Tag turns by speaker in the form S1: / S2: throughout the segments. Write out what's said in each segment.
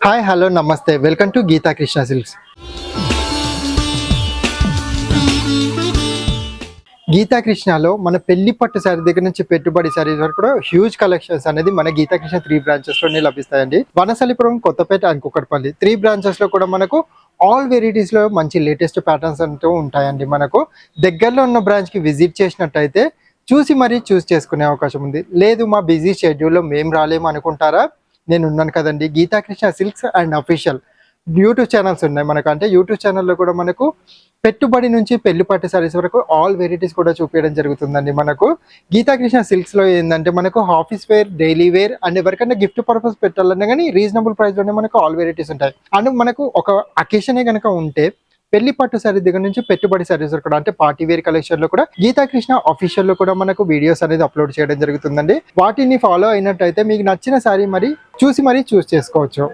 S1: Hi hello నమస్తే welcome to Geetha Krishna silks. Geetha కృష్ణలో మన పెళ్లి పట్టు శారీ దగ్గర నుంచి పెట్టుబడి శారీస్ వరకు కూడా హ్యూజ్ కలెక్షన్స్ అనేది మన గీతా కృష్ణ 3 బ్రాంచెస్ లోనే లభిస్తాయండి. వనసలిపురం, కొత్తపేట అండ్ కుక్కట్పల్లి 3 బ్రాంచెస్ లో కూడా మనకు ఆల్ వెరైటీస్ లో మంచి లేటెస్ట్ ప్యాటర్న్స్ అంటూ ఉంటాయండి. మనకు దగ్గరలో ఉన్న బ్రాంచ్ కి విజిట్ చేసినట్టయితే చూసి మరీ చూస్ చేసుకునే అవకాశం ఉంది. లేదు మా బిజీ షెడ్యూల్లో మేము రాలేము అనుకుంటారా, నేను ఉన్నాను కదండి. Geetha Krishna silks and official YouTube channels ఉన్నాయి మనకు. అంటే యూట్యూబ్ ఛానల్లో కూడా మనకు పెట్టుబడి నుంచి పెళ్లి పట్టు సారీస్ వరకు ఆల్ వెరైటీస్ కూడా చూపించడం జరుగుతుందండి. మనకు గీతా కృష్ణ సిల్క్స్ లో ఏంటంటే మనకు office wear, daily wear and ఎవరికైనా గిఫ్ట్ పర్పస్ పెట్టాలన్నా కానీ రీజనబుల్ ప్రైస్ లోనే మనకు ఆల్ వెరైటీస్ ఉంటాయి. అండ్ మనకు ఒక అకేషనే కనుక ఉంటే పెళ్లి పట్టు సారీ దగ్గర నుంచి పెట్టుబడి సారీస్ కూడా, అంటే పార్టీ వేర్ కలెక్షన్ లో కూడా గీతా కృష్ణ అఫీషియల్ లో కూడా మనకు వీడియోస్ అనేది అప్లోడ్ చేయడం జరుగుతుందండి. వాటిని ఫాలో అయినట్టయితే మీకు నచ్చిన సారీ చూస్ చేసుకోవచ్చు.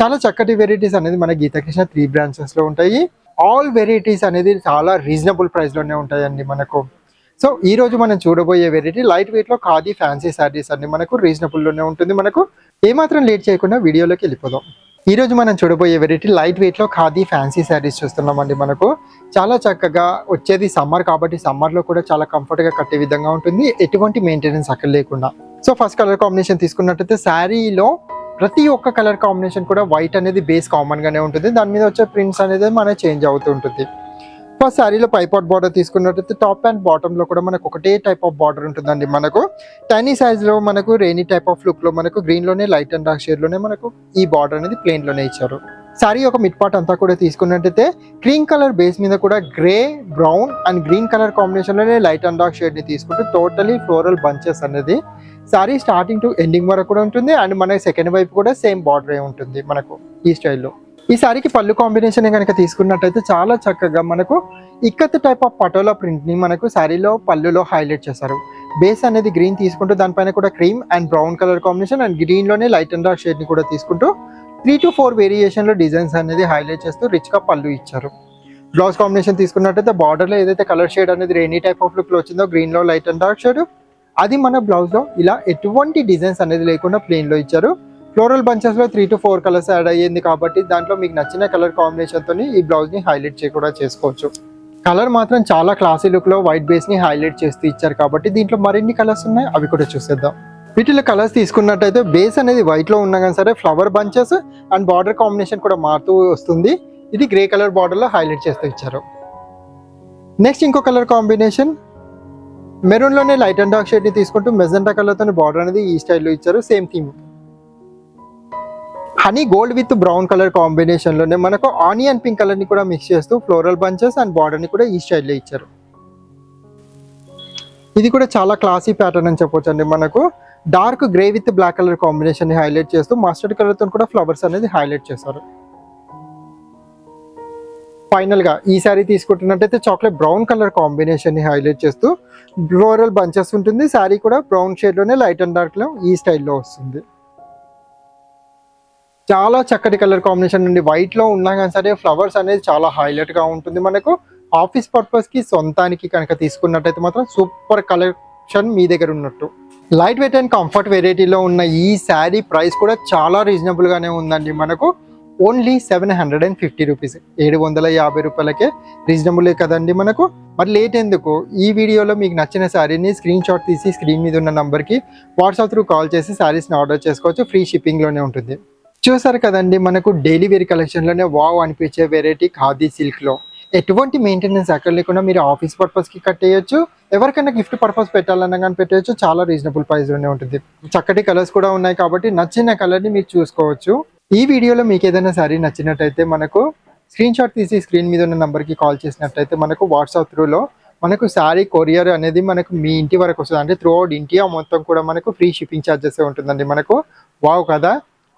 S1: చాలా చక్కటి వెరైటీస్ అనేది మన గీతా కృష్ణ 3 బ్రాంచెస్ లో ఉంటాయి. ఆల్ వెరైటీస్ అనేది చాలా రీజనబుల్ ప్రైస్ లోనే ఉంటాయండి మనకు. సో ఈ రోజు మనం చూడబోయే వెరైటీ లైట్ వెయిట్ లో ఖాదీ ఫ్యాన్సీ సారీస్ అన్ని మనకు రీజనబుల్ లోనే ఉంటుంది. మనకు ఏమాత్రం లేట్ చేయకుండా వీడియోలోకి వెళ్ళిపోదాం. ఈ రోజు మనం చూడబోయే వెరైటీ లైట్ వెయిట్ లో ఖాదీ ఫ్యాన్సీ శారీస్ చూస్తున్నామండి. మనకు చాలా చక్కగా వచ్చేది సమ్మర్ కాబట్టి సమ్మర్ లో కూడా చాలా కంఫర్ట్ గా కట్టే విధంగా ఉంటుంది, ఎటువంటి మెయింటెనెన్స్ అక్కడ లేకుండా. సో ఫస్ట్ కలర్ కాంబినేషన్ తీసుకున్నట్టయితే శారీలో ప్రతి ఒక్క కలర్ కాంబినేషన్ కూడా వైట్ అనేది బేస్ కామన్ గానే ఉంటుంది. దాని మీద వచ్చే ప్రింట్స్ అనేది మనకి చేంజ్ అవుతూ ఉంటుంది. ఫస్ట్ శారీలో పైపాట్ బార్డర్ తీసుకున్నట్టయితే టాప్ అండ్ బాటమ్ లో కూడా మనకు ఒకటే టైప్ ఆఫ్ బార్డర్ ఉంటుందండి. మనకు టైనీ సైజ్ లో మనకు రెయినీ టైప్ ఆఫ్ లుక్ లో మనకు గ్రీన్ లోనే లైట్ అండ్ డార్క్ షేడ్ లోనే మనకు ఈ బార్డర్ అనేది ప్లెయిన్ లోనే ఇచ్చారు. శారీ ఒక మిడ్ పార్ట్ అంతా కూడా తీసుకున్నట్టయితే క్రీమ్ కలర్ బేస్ మీద కూడా grey, brown and green colour combination లోనే లైట్ అండ్ డార్క్ షేడ్ ని తీసుకుంటూ టోటలీ ఫ్లోరల్ బంచెస్ అనేది శారీ స్టార్టింగ్ టు ఎండింగ్ వరకు కూడా ఉంటుంది. అండ్ మన సెకండ్ వైపు కూడా సేమ్ బార్డర్ ఉంటుంది మనకు ఈ స్టైల్లో. ఈ సారీకి పళ్ళు కాంబినేషన్ కనుక తీసుకున్నట్టయితే చాలా చక్కగా మనకు ikat type of patola print ని మనకు శారీలో పళ్ళులో హైలైట్ చేశారు. బేస్ అనేది గ్రీన్ తీసుకుంటూ దానిపైన కూడా cream and brown colour combination and green లోనే లైట్ అండ్ డార్క్ షేడ్ ని కూడా తీసుకుంటూ 3 to 4 వేరియేషన్ లో డిజైన్స్ అనేది హైలైట్ చేస్తూ రిచ్ గా పళ్ళు ఇచ్చారు. బ్లౌజ్ కాంబినేషన్ తీసుకున్నట్టయితే బార్డర్ లో ఏదైతే కలర్ షేడ్ అనేది రెయినీ టైప్ ఆఫ్ లుక్ లో వచ్చిందో గ్రీన్ లో లైట్ అండ్ డార్క్ షేడ్, అది మన బ్లౌజ్ లో ఇలా ఎటువంటి డిజైన్స్ అనేది లేకుండా ప్లెయిన్ లో ఇచ్చారు. ఫ్లోరల్ బంచెస్ లో 3 to 4 కలర్స్ యాడ్ అయ్యింది కాబట్టి దాంట్లో మీకు నచ్చిన కలర్ కాంబినేషన్ తోని ఈ బ్లౌజ్ ని హైలైట్ కూడా చేసుకోవచ్చు. కలర్ మాత్రం చాలా క్లాసీ లుక్ లో వైట్ బేస్ ని హైలైట్ చేస్తూ ఇచ్చారు కాబట్టి దీంట్లో మరిన్ని కలర్స్ ఉన్నాయి, అవి కూడా చూసేద్దాం. వీటిలో కలర్స్ తీసుకున్నట్టయితే బేస్ అనేది వైట్ లో ఉన్నా కానీ సరే flower bunches and border combination కూడా మారుతూ వస్తుంది. ఇది గ్రే కలర్ బార్డర్ లో హైలైట్ చేస్తూ ఇచ్చారు. నెక్స్ట్ ఇంకో కలర్ కాంబినేషన్ మెరూన్ లోనే లైట్ అండ్ డార్క్ షేడ్ ని తీసుకుంటూ మెజెంటా కలర్ తో బార్డర్ అనేది ఈ స్టైల్లో ఇచ్చారు. Same theme honey gold with brown colour combination లోనే మనకు ఆనియన్ పింక్ కలర్ ని కూడా మిక్స్ చేస్తూ ఫ్లోరల్ బంచెస్ అండ్ బార్డర్ ని కూడా ఈ స్టైల్లో ఇచ్చారు. ఇది కూడా చాలా క్లాసీ ప్యాటర్న్ అని చెప్పొచ్చు అండి. మనకు dark grey with black colour combination ని హైలైట్ చేస్తూ మస్టర్డ్ కలర్ తో కూడా ఫ్లవర్స్ అనేది హైలైట్ చేశారు. ఫైనల్ గా ఈ శారీ తీసుకుంటున్నట్టయితే చాక్లెట్ బ్రౌన్ కలర్ కాంబినేషన్ ని హైలైట్ చేస్తూ ఫ్లోరల్ బంచెస్ ఉంటుంది. శారీ కూడా బ్రౌన్ షేడ్ లోనే లైట్ అండ్ డార్క్ లో ఈ స్టైల్లో వస్తుంది. చాలా చక్కటి కలర్ కాంబినేషన్ నుండి వైట్ లో ఉన్నా కానీ సరే ఫ్లవర్స్ అనేది చాలా హైలైట్ గా ఉంటుంది. మనకు ఆఫీస్ పర్పస్ కి సొంతానికి కనుక తీసుకున్నట్టయితే మాత్రం సూపర్ కలెక్షన్ మీ దగ్గర ఉన్నట్టు. లైట్ వెయిట్ అండ్ కంఫర్ట్ వెరైటీలో ఉన్న ఈ శారీ ప్రైస్ కూడా చాలా రీజనబుల్ గానే ఉందండి. మనకు ఓన్లీ 750 రూపీస్, 750 రూపాయలకే రీజనబుల్ కదండి మనకు. మరి లేట్ ఎందుకు, ఈ వీడియోలో మీకు నచ్చిన శారీని స్క్రీన్ షాట్ తీసి స్క్రీన్ మీద ఉన్న నంబర్కి వాట్సాప్ త్రూ కాల్ చేసి శారీస్ని ఆర్డర్ చేసుకోవచ్చు. ఫ్రీ షిప్పింగ్లోనే ఉంటుంది. చూసారు కదండి, మనకు డైలీ వేర్ కలెక్షన్లోనే వావ్ అనిపించే వెరైటీ ఖాదీ సిల్క్లో ఎటువంటి మెయింటెనెన్స్ అక్కడ లేకుండా మీరు ఆఫీస్ పర్పస్కి కట్టేయచ్చు, ఎవరికైనా గిఫ్ట్ పర్పస్ పెట్టాలన్నా కానీ పెట్టేయచ్చు. చాలా రీజనబుల్ ప్రైస్లోనే ఉంటుంది. చక్కటి కలర్స్ కూడా ఉన్నాయి కాబట్టి నచ్చిన కలర్ని మీరు చూసుకోవచ్చు. ఈ వీడియోలో మీకు ఏదైనా సారీ నచ్చినట్టయితే మనకు స్క్రీన్ షాట్ తీసి స్క్రీన్ మీద ఉన్న నెంబర్కి కాల్ చేసినట్టయితే మనకు వాట్సాప్ త్రూలో మనకు శారీ కొరియర్ అనేది మనకు మీ ఇంటి వరకు వస్తుంది. అంటే త్రూ అవుట్ ఇండియా మొత్తం కూడా మనకు ఫ్రీ షిప్పింగ్ ఛార్జెస్ ఉంటుందండి మనకు. వావ్ కదా.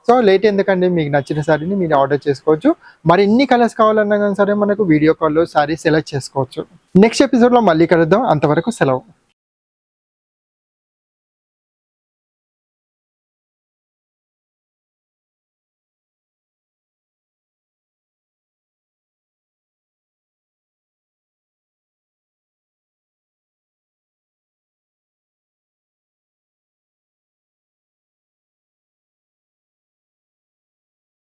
S1: సో లేట్ ఎందుకండి, మీకు నచ్చిన శారీని మీరు ఆర్డర్ చేసుకోవచ్చు. మరి ఎన్ని కలర్స్ కావాలన్నా కానీ సరే మనకు వీడియో కాల్లో శారీ సెలెక్ట్ చేసుకోవచ్చు. నెక్స్ట్ ఎపిసోడ్లో మళ్ళీ కలుద్దాం. అంతవరకు సెలవు.